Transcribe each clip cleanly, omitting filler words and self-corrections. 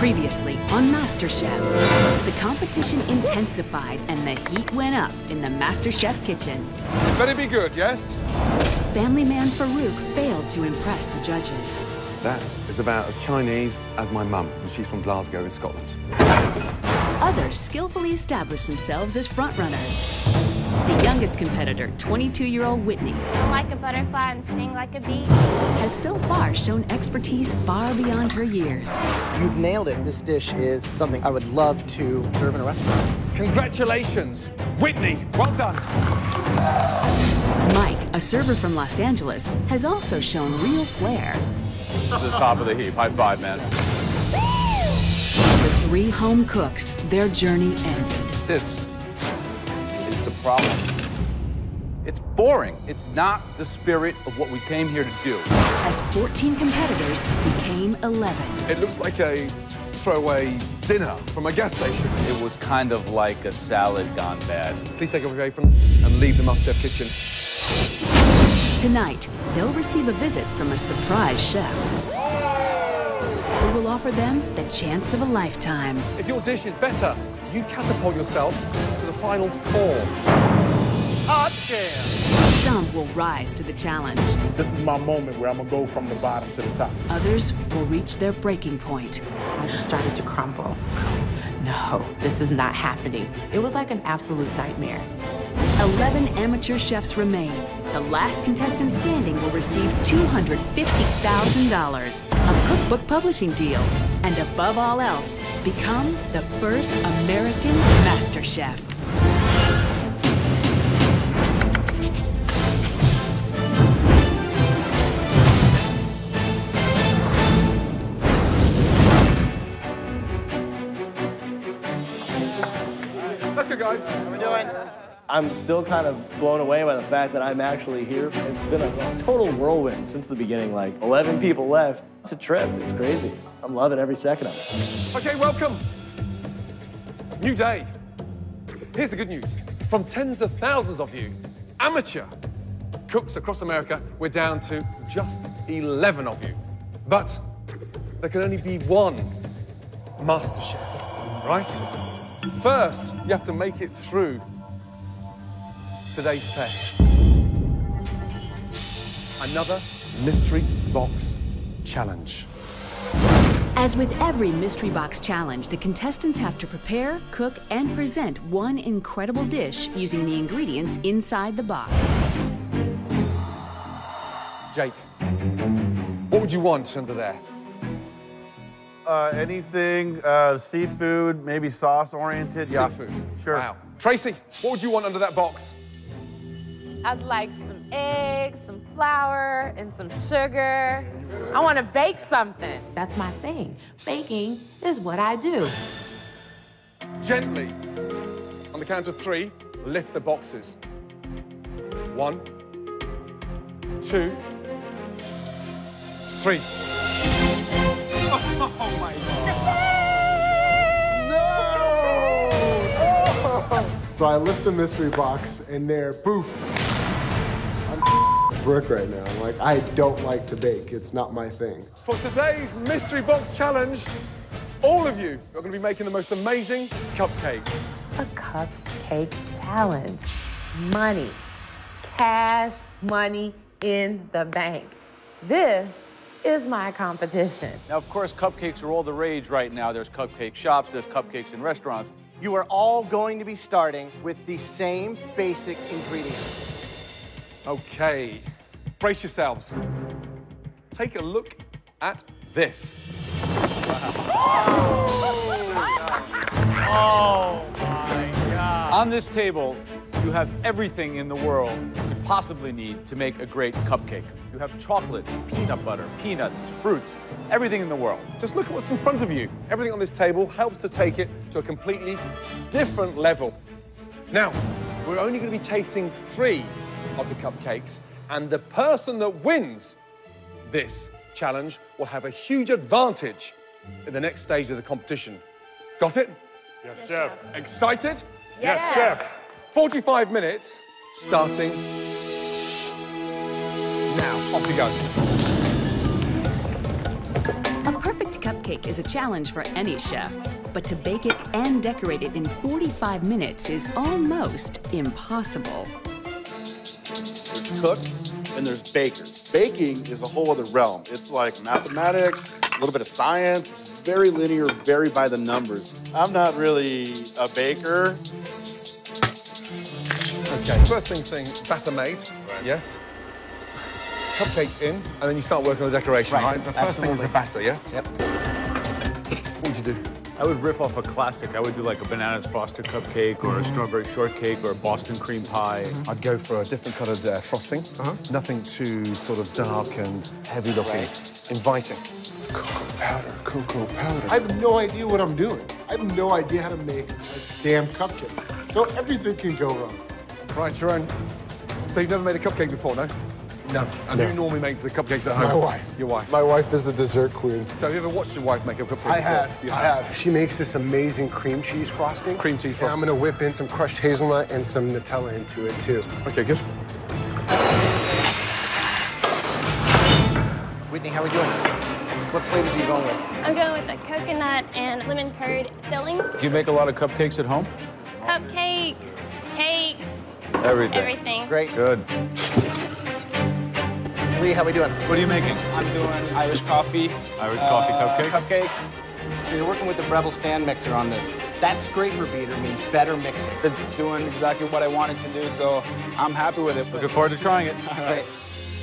Previously on MasterChef, the competition intensified and the heat went up in the MasterChef kitchen. Better be good, yes? Family man Farouk failed to impress the judges. That is about as Chinese as my mum, and she's from Glasgow in Scotland. Others skillfully established themselves as frontrunners. The youngest competitor, 22-year-old Whitney, Like a butterfly and sting like a bee, has so far shown expertise far beyond her years. You've nailed it. This dish is something I would love to serve in a restaurant. Congratulations, Whitney. Well done. Mike, a server from Los Angeles, has also shown real flair. This is the top of the heap. High five, man. The three home cooks, their journey ended. This is the problem. It's boring. It's not the spirit of what we came here to do. As 14 competitors became 11. It looks like a throwaway dinner from a gas station. It was kind of like a salad gone bad. Please take off your apron and leave the MasterChef kitchen. Tonight, they'll receive a visit from a surprise chef who will offer them the chance of a lifetime. If your dish is better, you catapult yourself to the final four. Hot damn! Some will rise to the challenge. This is my moment where I'm gonna go from the bottom to the top. Others will reach their breaking point. I just started to crumble. No, this is not happening. It was like an absolute nightmare. 11 amateur chefs remain. The last contestant standing will receive $250,000, a cookbook publishing deal, and above all else, become the first American MasterChef. Let's go, guys. How are we doing? I'm still kind of blown away by the fact that I'm actually here. It's been a total whirlwind since the beginning. Like 11 people left. It's a trip. It's crazy. I'm loving every second of it. Okay, welcome. New day. Here's the good news. From tens of thousands of you, amateur cooks across America, we're down to just 11 of you. But there can only be one MasterChef, right? First, you have to make it through today's test. Another mystery box challenge. As with every mystery box challenge, the contestants have to prepare, cook, and present one incredible dish using the ingredients inside the box. Jake, what would you want under there? Anything seafood, maybe sauce-oriented. Yeah. Seafood. Sure. Wow. Tracy, what would you want under that box? I'd like some eggs, some flour, and some sugar. I want to bake something. That's my thing. Baking is what I do. Gently, on the count of 3, lift the boxes. 1, 2, 3. Oh my God! No! So I lift the mystery box, and there, poof. I'm Brooke right now. I'm like, I don't like to bake. It's not my thing. For today's mystery box challenge, all of you are going to be making the most amazing cupcakes. A cupcake challenge. Money. Cash money in the bank. This is my competition. Now, of course, cupcakes are all the rage right now. There's cupcake shops, there's cupcakes in restaurants. You are all going to be starting with the same basic ingredients. Okay, brace yourselves. Take a look at this. Oh my God. On this table, you have everything in the world you could possibly need to make a great cupcake. You have chocolate, peanut butter, peanuts, fruits, everything in the world. Just look at what's in front of you. Everything on this table helps to take it to a completely different level. Now, we're only going to be tasting 3 of the cupcakes, and the person that wins this challenge will have a huge advantage in the next stage of the competition. Got it? Yes, chef. Excited? Yes, chef. 45 minutes, starting now. Off you go. A perfect cupcake cupcake is a challenge for any chef, but to bake it and decorate it in 45 minutes is almost impossible. There's cooks and there's bakers. Baking is a whole other realm. It's like mathematics, a little bit of science. It's very linear, very by the numbers. I'm not really a baker. Okay, first thing, batter made. Right. Yes. Cupcake in, and then you start working on the decoration, right? The first thing is the batter, yes? Yep. What would you do? I would riff off a classic. I would do like a bananas foster cupcake or a strawberry shortcake or a Boston cream pie. I'd go for a different coloured frosting. Nothing too sort of dark and heavy looking. Inviting. Cocoa powder, cocoa powder. I have no idea what I'm doing. I have no idea how to make a damn cupcake. So everything can go wrong. Right, Sharon. So you've never made a cupcake before, no? No. And who normally makes the cupcakes at home? My wife. Your wife. My wife is the dessert queen. So have you ever watched your wife make a cupcake? I have. She makes this amazing cream cheese frosting. Cream cheese frosting. And I'm gonna whip in some crushed hazelnut and some Nutella into it too. Okay, good. Whitney, how are we doing? What flavors are you going with? I'm going with a coconut and lemon curd filling. Do you make a lot of cupcakes at home? Cupcakes, cakes, Everything. everything. Great. Good. Lee, how are we doing? What are you making? I'm doing Irish coffee. Irish coffee cupcakes? Cupcake. So you're working with the Breville stand mixer on this. That scraper beater means better mixing. It's doing exactly what I wanted to do, so I'm happy with it. Looking forward to trying it. All right.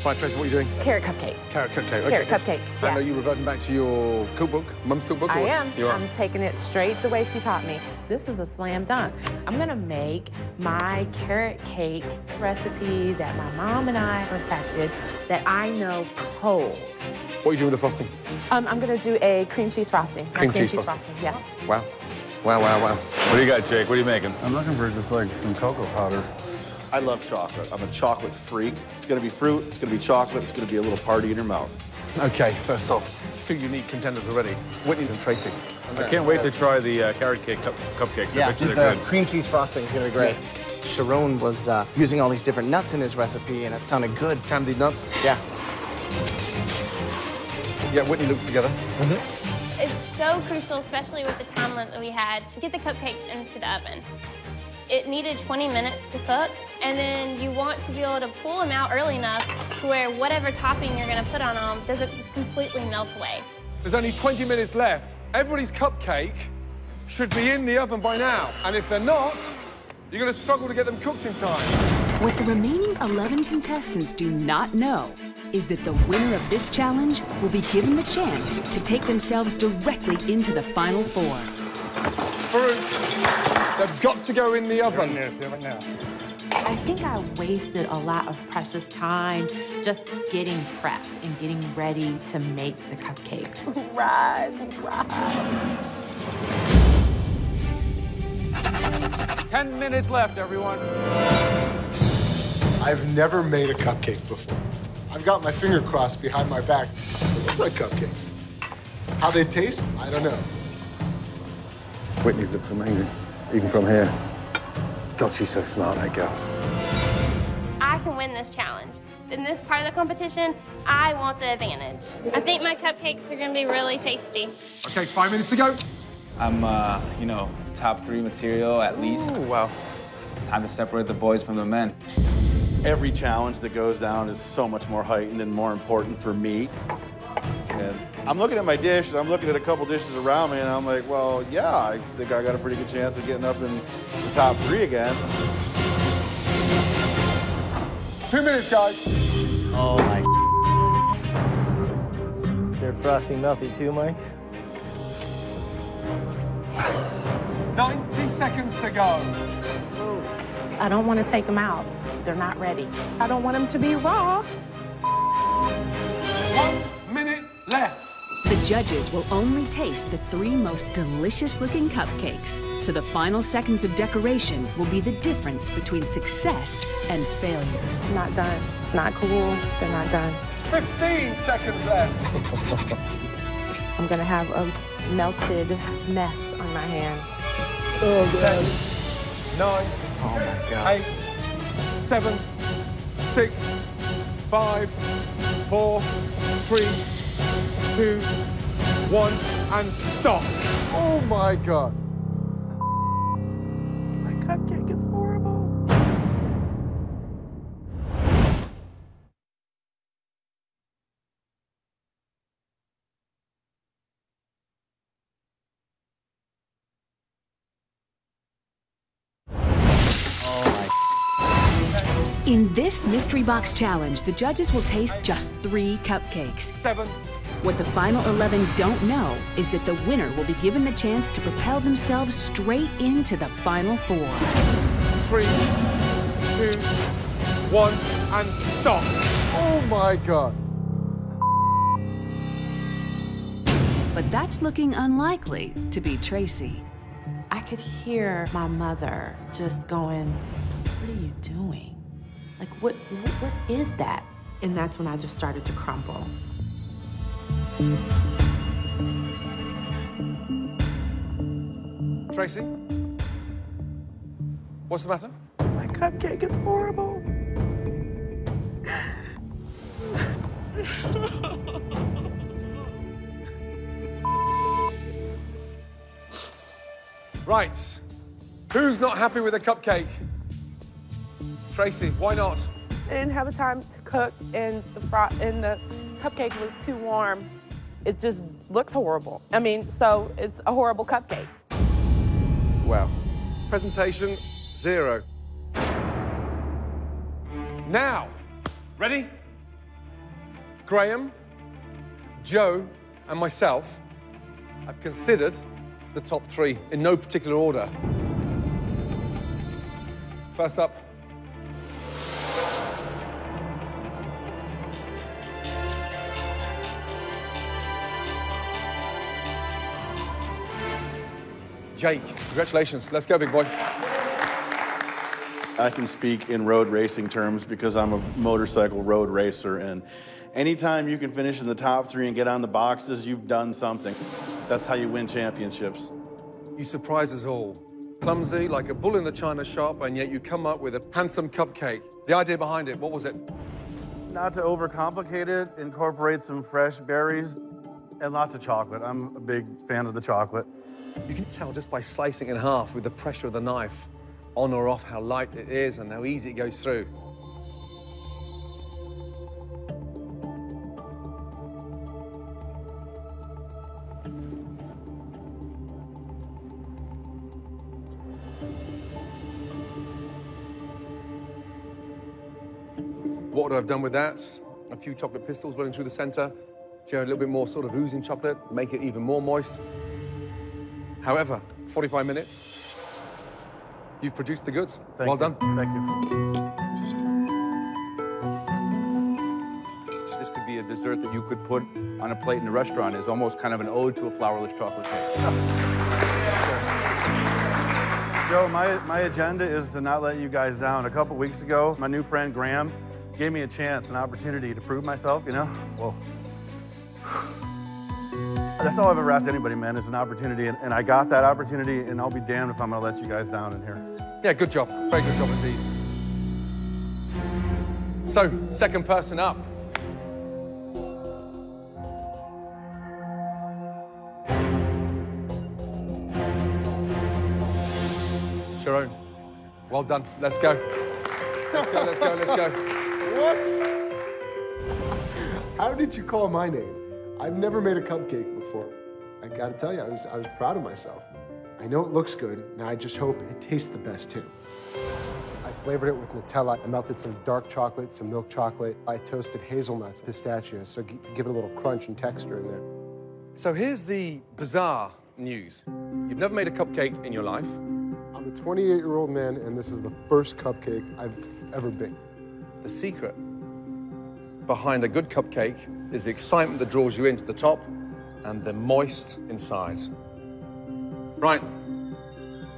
Fine, Tracy, what are you doing? Carrot cupcake. Carrot cupcake. Okay. Carrot cupcake. And are you reverting back to your cookbook, Mum's cookbook? I or am. You are? I'm taking it straight the way she taught me. This is a slam dunk. I'm gonna make my carrot cake recipe that my mom and I perfected that I know cold. What are you doing with the frosting? I'm gonna do a cream cheese frosting. Cream cheese frosting. Yes. Wow. Wow, wow, wow. What do you got, Jake? What are you making? I'm looking for just like some cocoa powder. I love chocolate. I'm a chocolate freak. It's gonna be fruit, it's gonna be chocolate, it's gonna be a little party in your mouth. Okay, first off, two unique contenders already, Whitney and Tracy. I can't wait to try the carrot cake cupcakes. Yeah, I bet you the they're good. cream cheese frosting is gonna be great. Sharon was using all these different nuts in his recipe, and it sounded good. Candied nuts? Yeah. Yeah, Whitney looks together. It's so crucial, especially with the time limit that we had, to get the cupcakes into the oven. It needed 20 minutes to cook, and then you want to be able to pull them out early enough to where whatever topping you're gonna put on them doesn't just completely melt away. There's only 20 minutes left. Everybody's cupcake should be in the oven by now. And if they're not, you're gonna struggle to get them cooked in time. What the remaining 11 contestants do not know is that the winner of this challenge will be given the chance to take themselves directly into the final four. They've got to go in the oven. Right now. I think I wasted a lot of precious time just getting prepped and getting ready to make the cupcakes. Right. 10 minutes left, everyone. I've never made a cupcake before. I've got my finger crossed behind my back. They look like cupcakes. How they taste, I don't know. Whitney's looks amazing, even from here. God, she's so smart, that girl. I can win this challenge. In this part of the competition, I want the advantage. I think my cupcakes are gonna be really tasty. Okay, 5 minutes to go. I'm, top 3 material at least. Ooh, wow. It's time to separate the boys from the men. Every challenge that goes down is so much more heightened and more important for me. And I'm looking at my dish, I'm looking at a couple dishes around me, and I'm like, well, yeah, I think I got a pretty good chance of getting up in the top 3 again. 2 minutes, guys. Oh my. Their frosting melty too, Mike? 90 seconds to go. I don't want to take them out. They're not ready. I don't want them to be raw. 1 minute left. The judges will only taste the 3 most delicious-looking cupcakes, so the final seconds of decoration will be the difference between success and failure. It's not done. It's not cool. They're not done. 15 seconds left. I'm gonna have a melted mess on my hands. Oh, God. 9, Oh my God. 8, 7, 6, 5, 4, 3, 2, 1, and stop. Oh my God. My cupcake is horrible. In this mystery box challenge, the judges will taste just 3 cupcakes. 7. What the final 11 don't know is that the winner will be given the chance to propel themselves straight into the final 4. 3, 2, 1, and stop. Oh my God. But that's looking unlikely to be Tracy. I could hear my mother just going, "What are you doing? Like, what is that?" And that's when I just started to crumble. Tracy? What's the matter? My cupcake is horrible. Right. Who's not happy with a cupcake? Tracy, why not? I didn't have the time to cook, and the cupcake was too warm. It just looks horrible. I mean, so it's a horrible cupcake. Well, presentation 0. Now, ready? Graham, Joe, and myself have considered the top 3 in no particular order. First up, Jake. Congratulations. Let's go, big boy. I can speak in road racing terms because I'm a motorcycle road racer, and anytime you can finish in the top 3 and get on the boxes, you've done something. That's how you win championships. You surprise us all. Clumsy, like a bull in the china shop, and yet you come up with a handsome cupcake. The idea behind it, what was it? Not to overcomplicate it, incorporate some fresh berries and lots of chocolate. I'm a big fan of the chocolate. You can tell just by slicing it in half with the pressure of the knife, on or off, how light it is and how easy it goes through. What would I have done with that? A few chocolate pistils running through the center. Share a little bit more sort of oozing chocolate, make it even more moist. However, 45 minutes, you've produced the goods. Well done. Thank you. This could be a dessert that you could put on a plate in a restaurant. It's almost kind of an ode to a flourless chocolate cake. Joe, my agenda is to not let you guys down. A couple weeks ago, my new friend Graham gave me a chance, an opportunity to prove myself, you know? Well, that's all I've ever asked anybody, man, is an opportunity, and I got that opportunity, and I'll be damned if I'm gonna let you guys down in here. Yeah, good job. Very good job indeed. So, second person up. Sharon, well done. Let's go. Let's go, let's go, let's go. What? How did you call my name? I've never made a cupcake before. I gotta tell you, I was proud of myself. I know it looks good, and I just hope it tastes the best too. I flavored it with Nutella. I melted some dark chocolate, some milk chocolate. I toasted hazelnuts, pistachios, so to give it a little crunch and texture in there. So here's the bizarre news. You've never made a cupcake in your life. I'm a 28-year-old man, and this is the first cupcake I've ever baked. The secret behind a good cupcake is the excitement that draws you into the top and the moist inside. Right.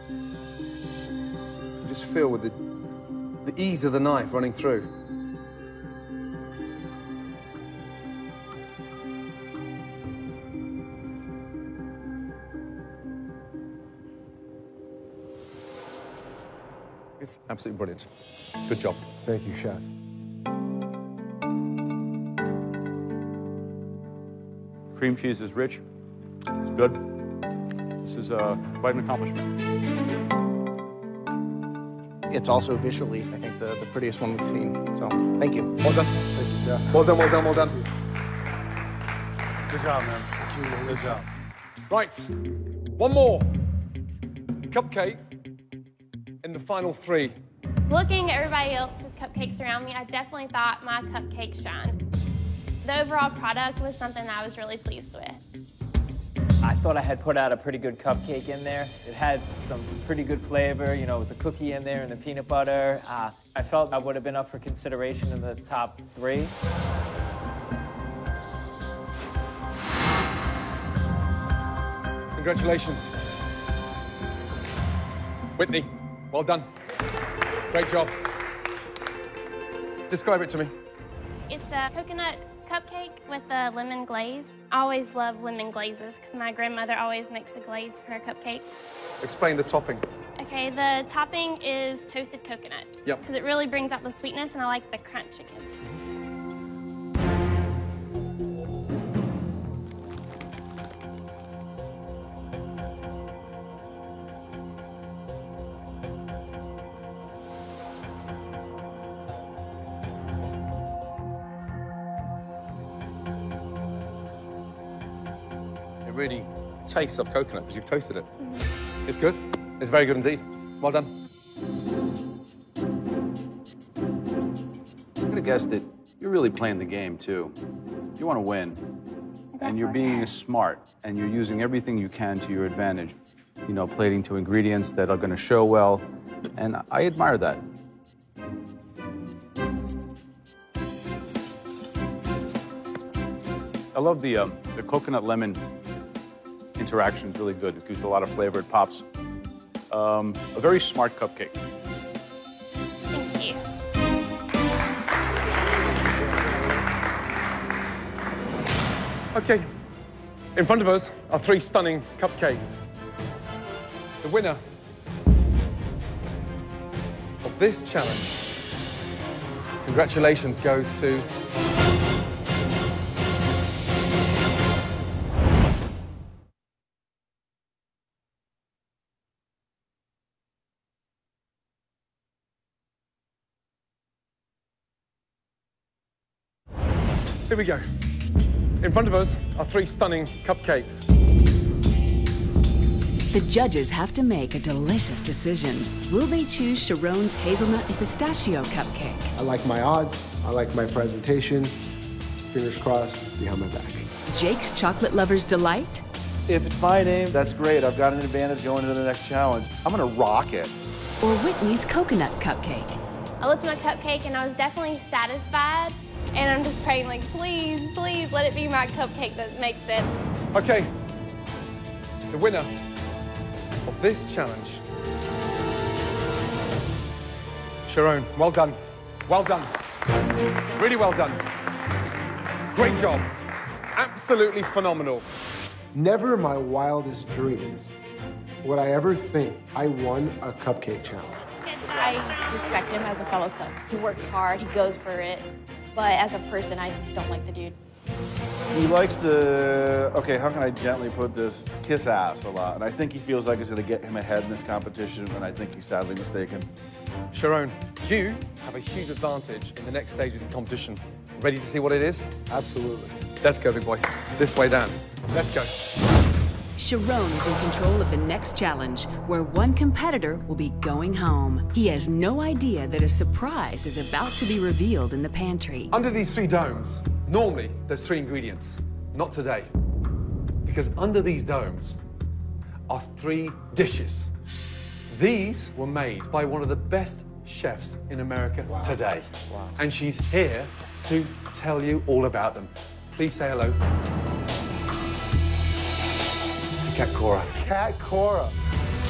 You just feel with the ease of the knife running through. It's absolutely brilliant. Good job. Thank you, Chef. Cream cheese is rich, good. This is quite an accomplishment. It's also visually, I think, the prettiest one we've seen. So, thank you. Well done. Yeah. Well done, well done, well done. Good job, man. Good job. Right, one more. Cupcake in the final 3. Looking at everybody else's cupcakes around me, I definitely thought my cupcake shined. The overall product was something that I was really pleased with. I thought I had put out a pretty good cupcake in there. It had some pretty good flavor, you know, with the cookie in there and the peanut butter. I felt I would have been up for consideration in the top 3. Congratulations. Whitney, well done. Great job. Describe it to me. It's a coconut cupcake with a lemon glaze. I always love lemon glazes because my grandmother always makes a glaze for her cupcake. Explain the topping. Okay, the topping is toasted coconut. Yep. Because it really brings out the sweetness and I like the crunch it gives. It really tastes of coconut because you've toasted it. It's good. It's very good indeed. Well done. I'm gonna guess that you're really playing the game too. You want to win, and you're being smart, and you're using everything you can to your advantage. You know, plating to ingredients that are going to show well, and I admire that. I love the coconut lemon interaction is really good. It gives a lot of flavor. It pops. A very smart cupcake. Thank you. Okay, in front of us are 3 stunning cupcakes. The winner of this challenge, congratulations, goes to Here we go. In front of us are 3 stunning cupcakes. The judges have to make a delicious decision. Will they choose Sharon's hazelnut and pistachio cupcake? I like my odds. I like my presentation. Fingers crossed, behind my back. Jake's chocolate lover's delight? If it's my name, that's great. I've got an advantage going into the next challenge. I'm gonna rock it. Or Whitney's coconut cupcake? I looked at my cupcake and I was definitely satisfied. And I'm just praying, like, please, please let it be my cupcake that makes it. Okay, the winner of this challenge, Sharon, well done. Well done. Really well done. Great job. Absolutely phenomenal. Never in my wildest dreams would I ever think I won a cupcake challenge. I respect him as a fellow cook. He works hard, he goes for it. But as a person, I don't like the dude. He likes to, okay, how can I gently put this, kiss ass a lot. And I think he feels like it's gonna get him ahead in this competition, and I think he's sadly mistaken. Sharon, you have a huge advantage in the next stage of the competition. Ready to see what it is? Absolutely. Let's go, big boy. This way down. Let's go. Sharon is in control of the next challenge, where one competitor will be going home. He has no idea that a surprise is about to be revealed in the pantry. Under these 3 domes, normally there's 3 ingredients. Not today. Because under these domes are 3 dishes. These were made by one of the best chefs in America today. Wow. And she's here to tell you all about them. Please say hello to Cat Cora. Cat Cora.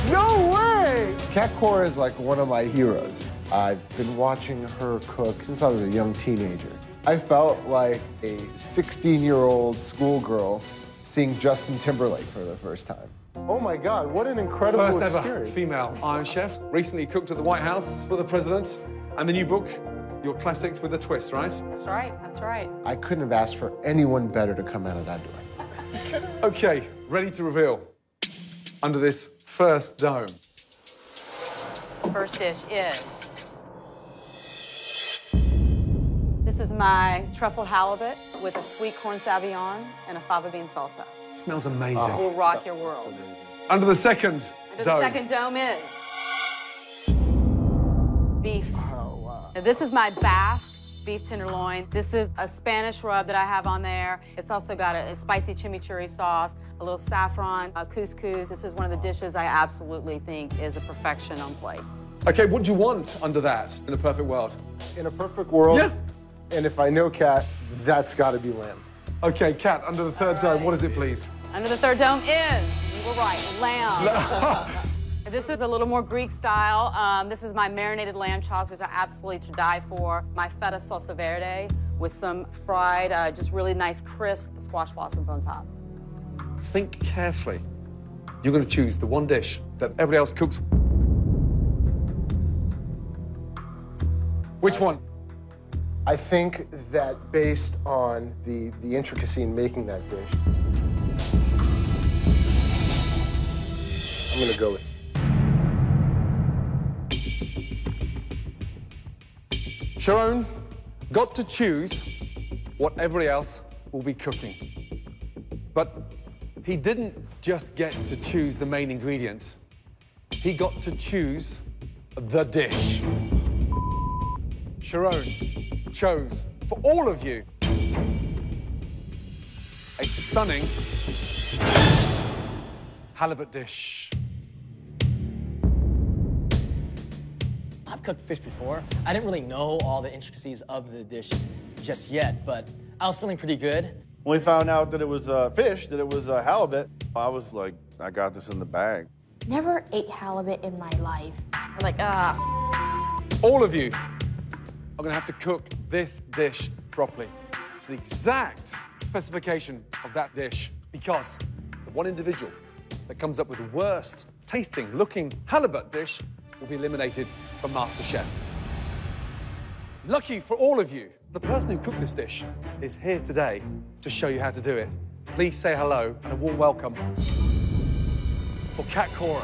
No way! Cat Cora is like one of my heroes. I've been watching her cook since I was a young teenager. I felt like a 16-year-old schoolgirl seeing Justin Timberlake for the first time. Oh my God, what an incredible First experience. ever female Iron Chef, recently cooked at the White House for the president, and the new book, Your Classics with a Twist, right? That's right, that's right. I couldn't have asked for anyone better to come out of that door. Okay, ready to reveal under this first dome. First dish is... This is my truffled halibut with a sweet corn sauvignon and a fava bean salsa. Smells amazing. Will rock your world. Under the second Under dome. the second dome is beef. Now, this is my Basque beef tenderloin. This is a Spanish rub that I have on there. It's also got a spicy chimichurri sauce, a little saffron, a couscous. This is one of the dishes I absolutely think is a perfection on plate. Okay, what do you want under that in a perfect world? In a perfect world, yeah. And if I know Kat, that's got to be lamb. Okay, Kat, under the third dome, what is it, please? Under the third dome is, you were right, lamb. This is a little more Greek style. This is my marinated lamb chops, which I absolutely to die for. My feta salsa verde with some fried, just really nice crisp squash blossoms on top. Think carefully. You're going to choose the one dish that everybody else cooks. Which one? I think that based on the intricacy in making that dish, I'm going to go with Sharon got to choose what everybody else will be cooking. But he didn't just get to choose the main ingredient. He got to choose the dish. Sharon chose for all of you a stunning halibut dish. I've cooked fish before. I didn't really know all the intricacies of the dish just yet, but I was feeling pretty good. When we found out that it was fish, that it was halibut, I was like, I got this in the bag. Never ate halibut in my life. I'm like, All of you are gonna have to cook this dish properly to the exact specification of that dish, because the one individual that comes up with the worst tasting, looking halibut dish will be eliminated from MasterChef. Lucky for all of you, the person who cooked this dish is here today to show you how to do it. Please say hello and a warm welcome for Kat Cora.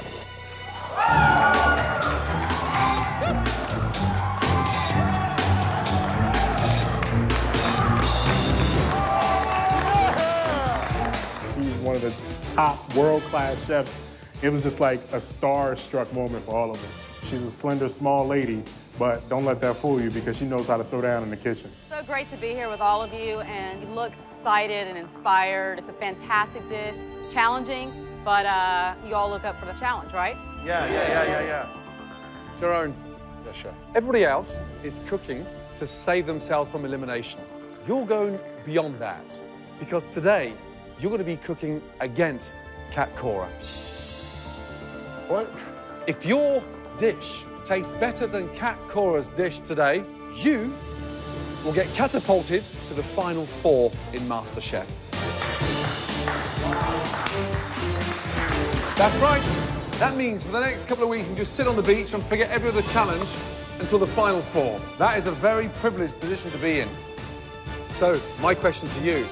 She's one of the top world-class chefs. It was just like a star-struck moment for all of us. She's a slender, small lady, but don't let that fool you because she knows how to throw down in the kitchen. so great to be here with all of you, and you look excited and inspired. It's a fantastic dish, challenging, but you all look up for the challenge, right? Yeah. Sharon. Yes, chef. Everybody else is cooking to save themselves from elimination. You're going beyond that, because today you're going to be cooking against Kat Cora. What? If your dish tastes better than Kat Cora's dish today, you will get catapulted to the final four in MasterChef. That's right. That means for the next couple of weeks you can just sit on the beach and forget every other challenge until the final four. That is a very privileged position to be in. So, my question to you.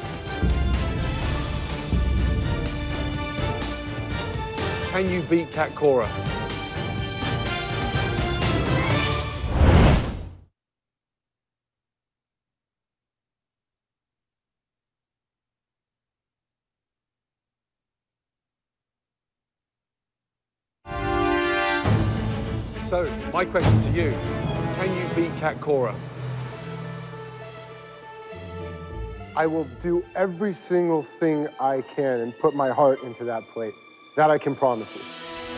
Can you beat Kat Cora? So, my question to you, can you beat Kat Cora? I will do every single thing I can and put my heart into that plate. That I can promise you.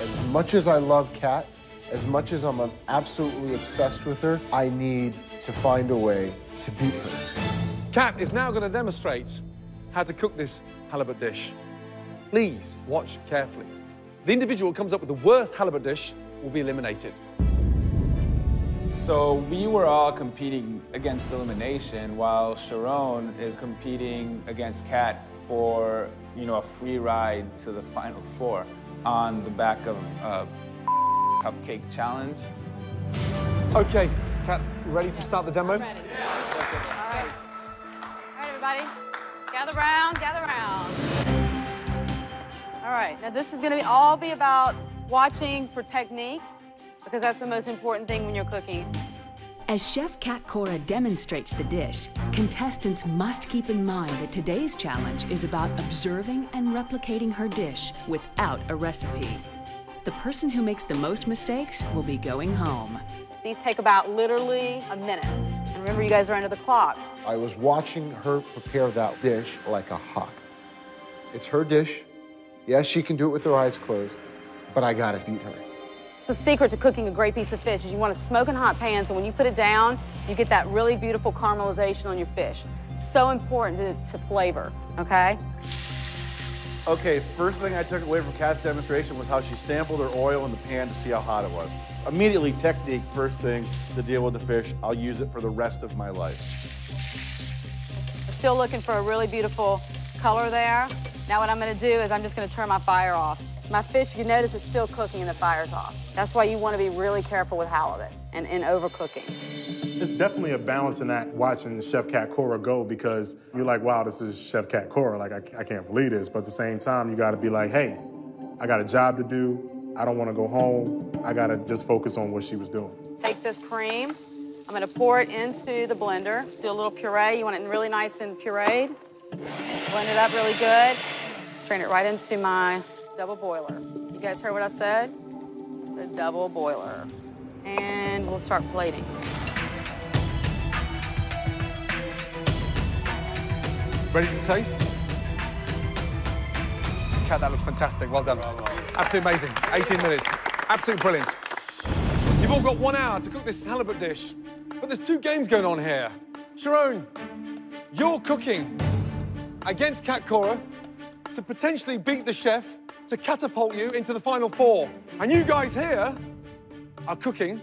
As much as I love Kat, as much as I'm absolutely obsessed with her, I need to find a way to beat her. Kat is now going to demonstrate how to cook this halibut dish. Please watch carefully. The individual who comes up with the worst halibut dish will be eliminated. So we were all competing against elimination while Sharon is competing against Kat for, a free ride to the final four on the back of a cupcake challenge. Okay, Kat, ready to start the demo? Ready. Yeah. All right. All right, everybody. Gather round, gather round. All right, now this is gonna all be about watching for technique, because that's the most important thing when you're cooking. As Chef Kat Cora demonstrates the dish, contestants must keep in mind that today's challenge is about observing and replicating her dish without a recipe. The person who makes the most mistakes will be going home. These take about literally a minute. And remember, you guys are under the clock. I was watching her prepare that dish like a hawk. It's her dish. Yes, she can do it with her eyes closed, but I gotta beat her. The secret to cooking a great piece of fish is you want to smoke in hot pans, and when you put it down, you get that really beautiful caramelization on your fish. So important to flavor, okay? Okay, first thing I took away from Kat's demonstration was how she sampled her oil in the pan to see how hot it was. Immediately, technique, first thing to deal with the fish. I'll use it for the rest of my life. We're still looking for a really beautiful color there. Now what I'm going to do is I'm just going to turn my fire off. My fish, you notice it's still cooking and the fire's off. That's why you want to be really careful with halibut and overcooking. It's definitely a balance in that, watching Chef Kat Cora go, because you're like, wow, this is Chef Kat Cora. Like, I can't believe this. But at the same time, you got to be like, hey, I got a job to do. I don't want to go home. I got to just focus on what she was doing. Take this cream. I'm going to pour it into the blender. Do a little puree. You want it really nice and pureed. Blend it up really good. Strain it right into my double boiler. You guys heard what I said? The double boiler. And we'll start plating. Ready to taste? Kat, that looks fantastic. Well done. Absolutely amazing. 18 minutes. Absolutely brilliant. You've all got 1 hour to cook this halibut dish. But there's 2 games going on here. Sharon, you're cooking against Kat Cora to potentially beat the chef, to catapult you into the final 4. And you guys here are cooking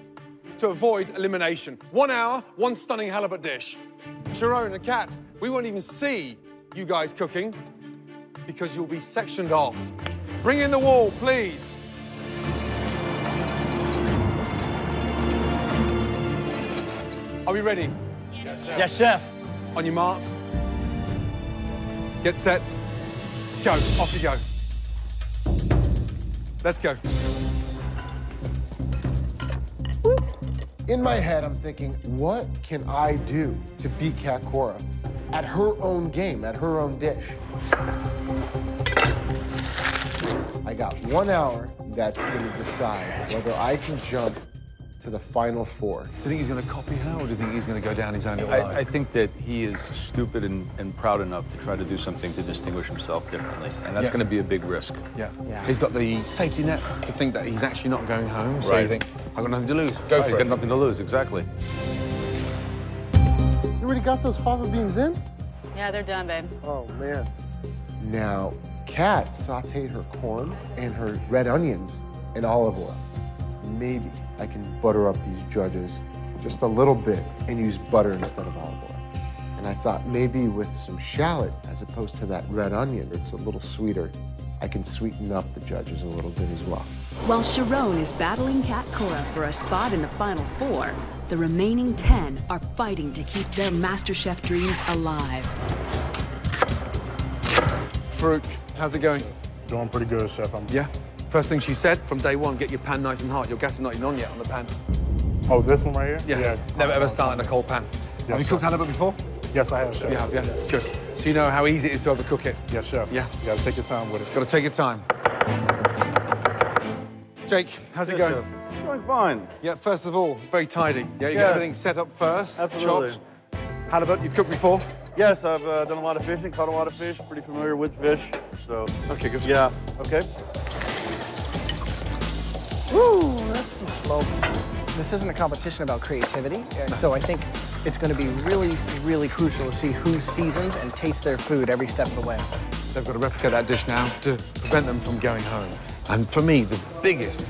to avoid elimination. 1 hour, 1 stunning halibut dish. Sharon and Kat, we won't even see you guys cooking because you'll be sectioned off. Bring in the wall, please. Are we ready? Yes, sir. Yes, chef. On your marks. Get set. Go. Off you go. Let's go. In my head, I'm thinking, what can I do to beat Kat Cora at her own game, at her own dish? I got 1 hour that's gonna decide whether I can jump to the final 4. Do you think he's going to copy her, or do you think he's going to go down his own little line? I think that he is stupid and proud enough to try to do something to distinguish himself differently, and that's going to be a big risk. Yeah. He's got the safety net to think that he's actually not going home, so Right. you think, I've got nothing to lose. Go for You've it. got nothing to lose, exactly. You already got those fava beans in? Yeah, they're done, babe. Oh, man. Now, Kat sauteed her corn and her red onions in olive oil. Maybe I can butter up these judges just a little bit and use butter instead of olive oil. And I thought maybe with some shallot, as opposed to that red onion, it's a little sweeter, I can sweeten up the judges a little bit as well. While Sharon is battling Kat Cora for a spot in the final 4, the remaining 10 are fighting to keep their MasterChef dreams alive. Farouk, how's it going? Doing pretty good, Chef. Yeah? First thing she said from day one, get your pan nice and hot. Your gas is not even on yet on the pan. Oh, this one right here? Yeah. Never ever start in a cold pan. Have you cooked halibut before? Yes, I have, Chef. You have, yeah? Good. So you know how easy it is to overcook it? Yes, Chef. Yeah? You gotta take your time with it. Gotta take your time. Jake, how's it going? It's going fine. Yeah, first of all, very tidy. Yeah, you got everything set up first, Absolutely. chopped. Halibut, you've cooked before? Yes, I've done a lot of fishing, caught a lot of fish, pretty familiar with fish, so. Okay, good. Yeah, okay. Woo, that's slow. This isn't a competition about creativity, so I think it's going to be really, really crucial to see who seasons and tastes their food every step of the way. They've got to replicate that dish now to prevent them from going home. And for me, the biggest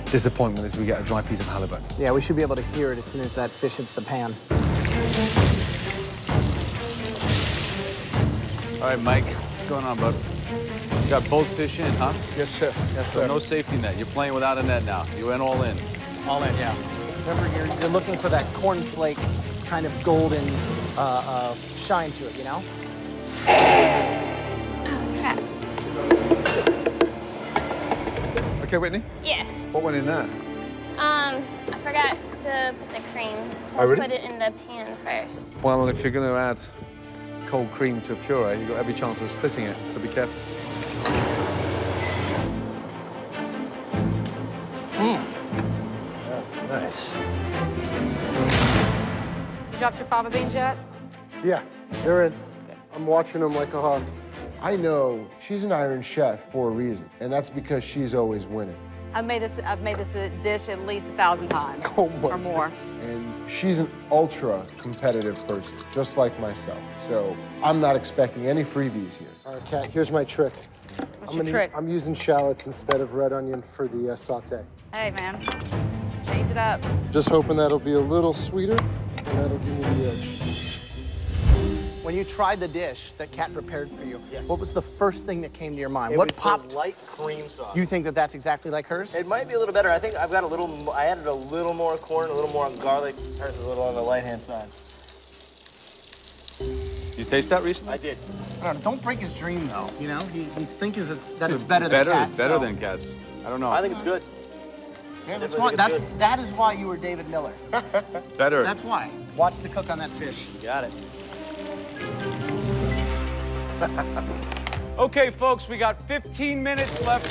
disappointment is we get a dry piece of halibut. Yeah, we should be able to hear it as soon as that fish hits the pan. All right, Mike, what's going on, bud? You got both fish in, huh? Yes, sir. Yes, So no safety net. You're playing without a net now. You went all in. All in, yeah. Remember, you're looking for that cornflake kind of golden shine to it, you know? Okay, Whitney? Yes. What went in there? I forgot to put the cream, so Oh, really? I put it in the pan first. Well, if you're going to add cold cream to a puree, you've got every chance of splitting it, so be careful. That's nice. You dropped your fava beans yet? Yeah, they're in. I'm watching them like a hawk. I know she's an Iron Chef for a reason, and that's because she's always winning. I've made this dish at least 1,000 times Oh my or more. And she's an ultra competitive person, just like myself. So I'm not expecting any freebies here. All right, Kat, here's my trick. What's your trick? I'm using shallots instead of red onion for the saute. Hey, man, change it up. Just hoping that'll be a little sweeter, and that'll give me the edge. When you tried the dish that Kat prepared for you, what was the first thing that came to your mind? It What was popped? the light cream sauce. You think that that's exactly like hers? It might be a little better. I think I've got a little, I added a little more corn, a little more garlic. Hers is a little on the light-hand side. You taste that recently? I did. Don't break his dream, though. You know, he thinks that it's better than Kat's. Better than Kat's. I don't know. I think it's good. Yeah, Definitely think it's good. that is why you were David Miller. Better. That's why. Watch the cook on that fish. You got it. Okay, folks, we got 15 minutes left.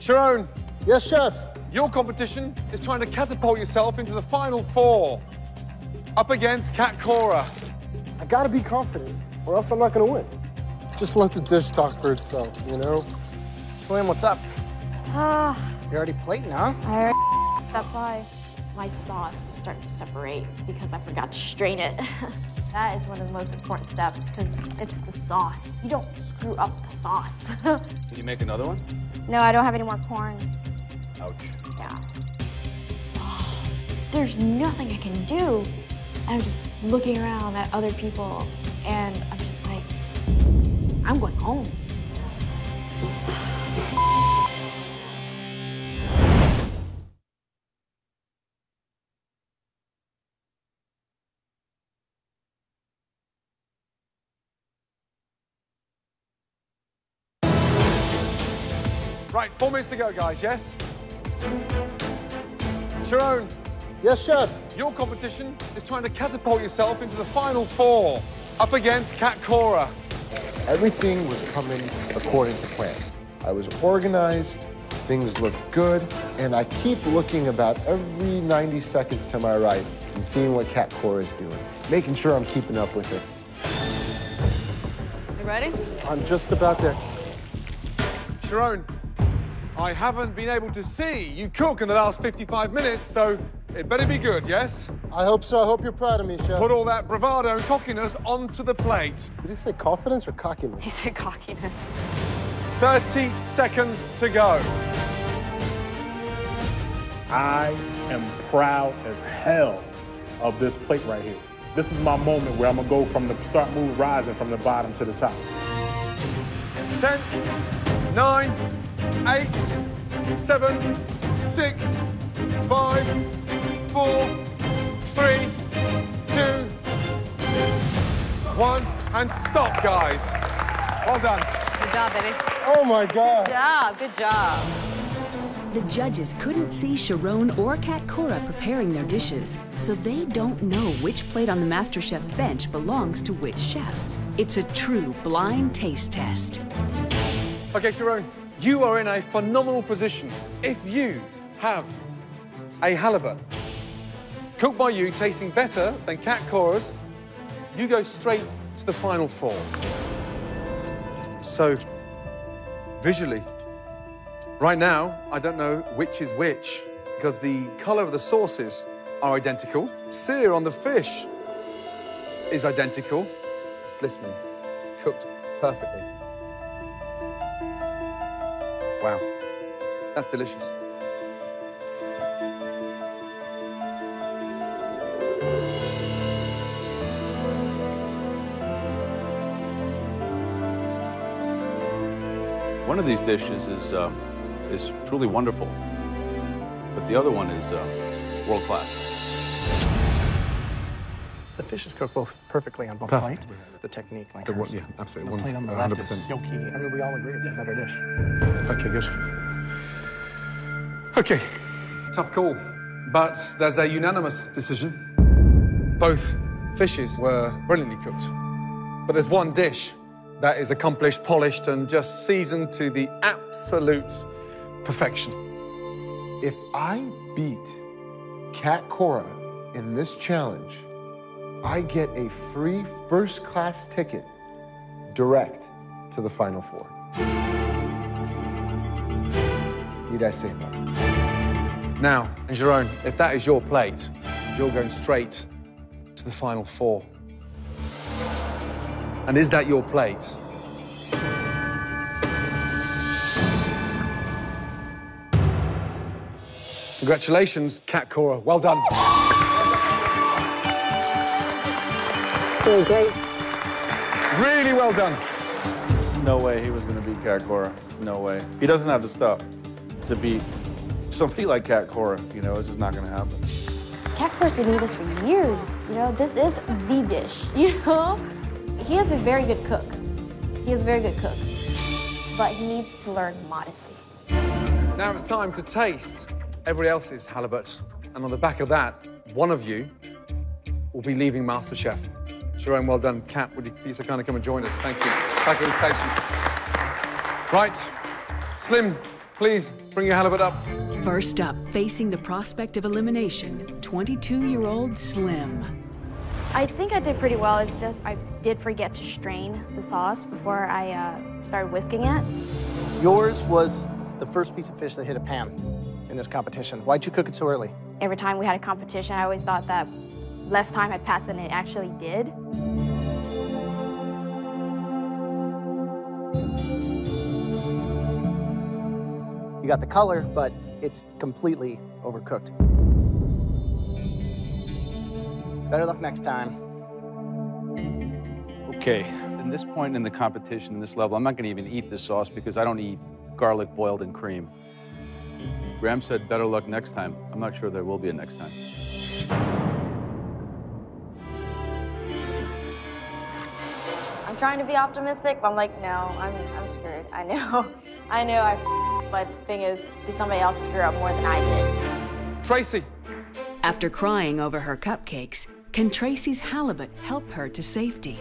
Sharon. Yes, Chef. Your competition is trying to catapult yourself into the final 4. Up against Kat Cora. I gotta be confident, or else I'm not gonna win. Just let the dish talk for itself, you know? Slim, what's up? Ah, You're already plating, huh? that's why my sauce was starting to separate because I forgot to strain it. That is one of the most important steps because it's the sauce. You don't screw up the sauce. Can you make another one? No, I don't have any more corn. Ouch. Yeah. There's nothing I can do. I'm just looking around at other people and I'm just like, I'm going home. Right, 4 minutes to go, guys, yes? Sharon. Yes, Chef. Your competition is trying to catapult yourself into the final 4. Up against Kat Cora. Everything was coming according to plan. I was organized, things looked good, and I keep looking about every 90 seconds to my right and seeing what Kat Cora is doing, making sure I'm keeping up with it. You ready? I'm just about there. Sharon, I haven't been able to see you cook in the last 55 minutes, so it better be good, yes? I hope so. I hope you're proud of me, Chef. Put all that bravado and cockiness onto the plate. Did you say confidence or cockiness? He said cockiness. 30 seconds to go. I am proud as hell of this plate right here. This is my moment where I'm gonna go from the start move rising from the bottom to the top. 10, 9, 8, 7, 6, 5, 4, 3, 2, 1, and stop, guys. Well done. Good job, baby. Oh my God. Good job, good job. The judges couldn't see Sharon or Kat Cora preparing their dishes, so they don't know which plate on the MasterChef bench belongs to which chef. It's a true blind taste test. Okay, Sharon, you are in a phenomenal position. If you have a halibut cooked by you, tasting better than Kat Cora's, you go straight to the final 4. So, visually, right now, I don't know which is which because the color of the sauces are identical. Sear on the fish is identical. It's glistening. It's cooked perfectly. Wow, that's delicious. One of these dishes is truly wonderful, but the other one is world class. The fish is cooked both perfectly on both Perfect. plates. The technique, like Yeah, ours. absolutely. The plate on the One's left is 100%. silky. I mean, we all agree it's the better dish. Okay, good. Okay, tough call. But there's a unanimous decision. Both fishes were brilliantly cooked. But there's one dish that is accomplished, polished, and just seasoned to the absolute perfection. If I beat Kat Cora in this challenge, I get a free first-class ticket direct to the Final Four. Need I say more? Now, Jerome, if that is your plate, you're going straight to the Final Four. And is that your plate? Congratulations, Kat Cora. Well done. Great. Really well done. No way he was going to beat Kat Cora. No way. He doesn't have the stuff to beat somebody like Kat Cora. You know, it's just not going to happen. Kat Cora's been doing this for years. You know, this is the dish. You know, he is a very good cook. He is a very good cook, but he needs to learn modesty. Now it's time to taste everybody else's halibut. And on the back of that, one of you will be leaving MasterChef. Jerome, well done. Kat, would you please kind of come and join us? Thank you. Back at the station. Right. Slim, please bring your halibut up. First up, facing the prospect of elimination, 22-year-old Slim. I think I did pretty well. It's just I did forget to strain the sauce before I started whisking it. Yours was the first piece of fish that hit a pan in this competition. Why'd you cook it so early? Every time we had a competition, I always thought that less time had passed than it actually did. You got the color, but it's completely overcooked. Better luck next time. Okay, in this point in the competition, in this level, I'm not gonna even eat this sauce because I don't eat garlic boiled in cream. Graham said better luck next time. I'm not sure there will be a next time. I'm trying to be optimistic, but I'm like, no, I'm screwed. I know but the thing is, did somebody else screw up more than I did? Tracy. After crying over her cupcakes, can Tracy's halibut help her to safety?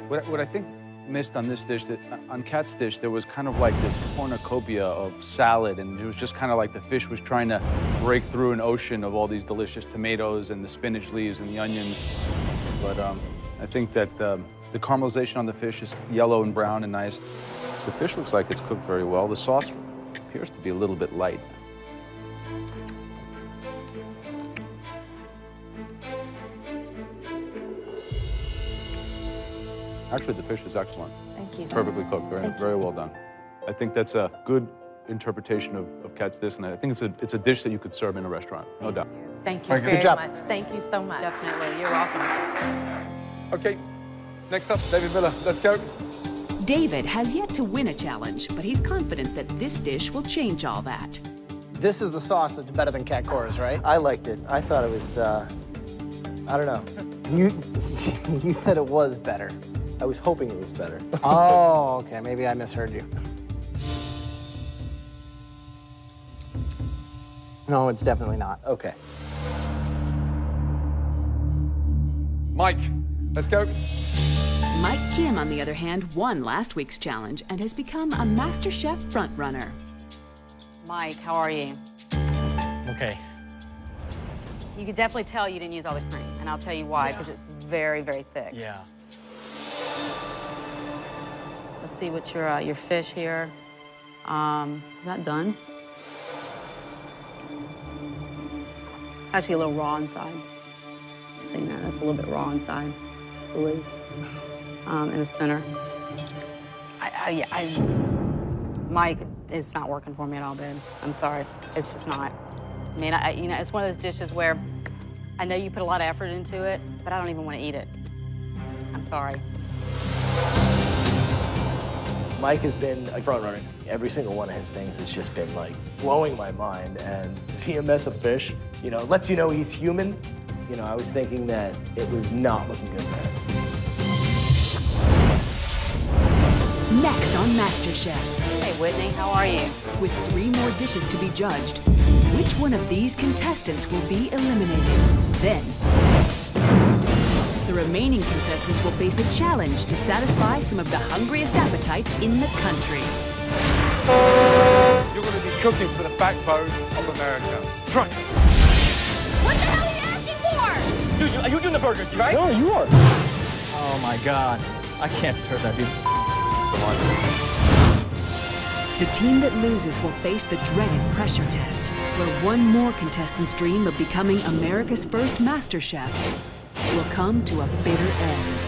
What I think missed on this dish, on Kat's dish, there was kind of like this cornucopia of salad, and it was just kind of like the fish was trying to break through an ocean of all these delicious tomatoes and the spinach leaves and the onions. But I think that the caramelization on the fish is yellow and brown and nice. The fish looks like it's cooked very well. The sauce appears to be a little bit light. Actually, the fish is excellent. Thank you. Perfectly cooked, very well done. I think that's a good interpretation of Kat's dish, and I think it's a dish that you could serve in a restaurant, no doubt. Thank you very much. Thank you so much. Definitely, you're welcome. Okay, next up, David Miller. Let's go. David has yet to win a challenge, but he's confident that this dish will change all that. This is the sauce that's better than Kat Cora's, right? I liked it. I thought it was, I don't know. You said it was better. I was hoping it was better. Oh, okay. Maybe I misheard you. No, it's definitely not. Okay. Mike, let's go. Mike Kim, on the other hand, won last week's challenge and has become a MasterChef frontrunner. Mike, how are you? Okay. You could definitely tell you didn't use all the cream, and I'll tell you why, because it's very, very thick. Yeah. Let's see what your fish here. Is that done? It's actually a little raw inside. See that? That's a little bit raw inside, I believe. In the center. Mike, it's not working for me at all, babe. I'm sorry. It's just not. I mean, you know, it's one of those dishes where I know you put a lot of effort into it, but I don't even want to eat it. I'm sorry. Mike has been a front runner. Every single one of his things has just been like blowing my mind. And to see him mess a fish, you know, lets you know he's human, You know, I was thinking that it was not looking good there. Next on MasterChef. Hey, Whitney, how are you? With 3 more dishes to be judged, which one of these contestants will be eliminated? Then, the remaining contestants will face a challenge to satisfy some of the hungriest appetites in the country. You're going to be cooking for the backbone of America. Try it. What the hell are you asking for? Dude, are you doing the burgers, right? No, you are. Oh my God. I can't serve that, dude. The team that loses will face the dreaded pressure test, where one more contestant's dream of becoming America's first MasterChef will come to a bitter end.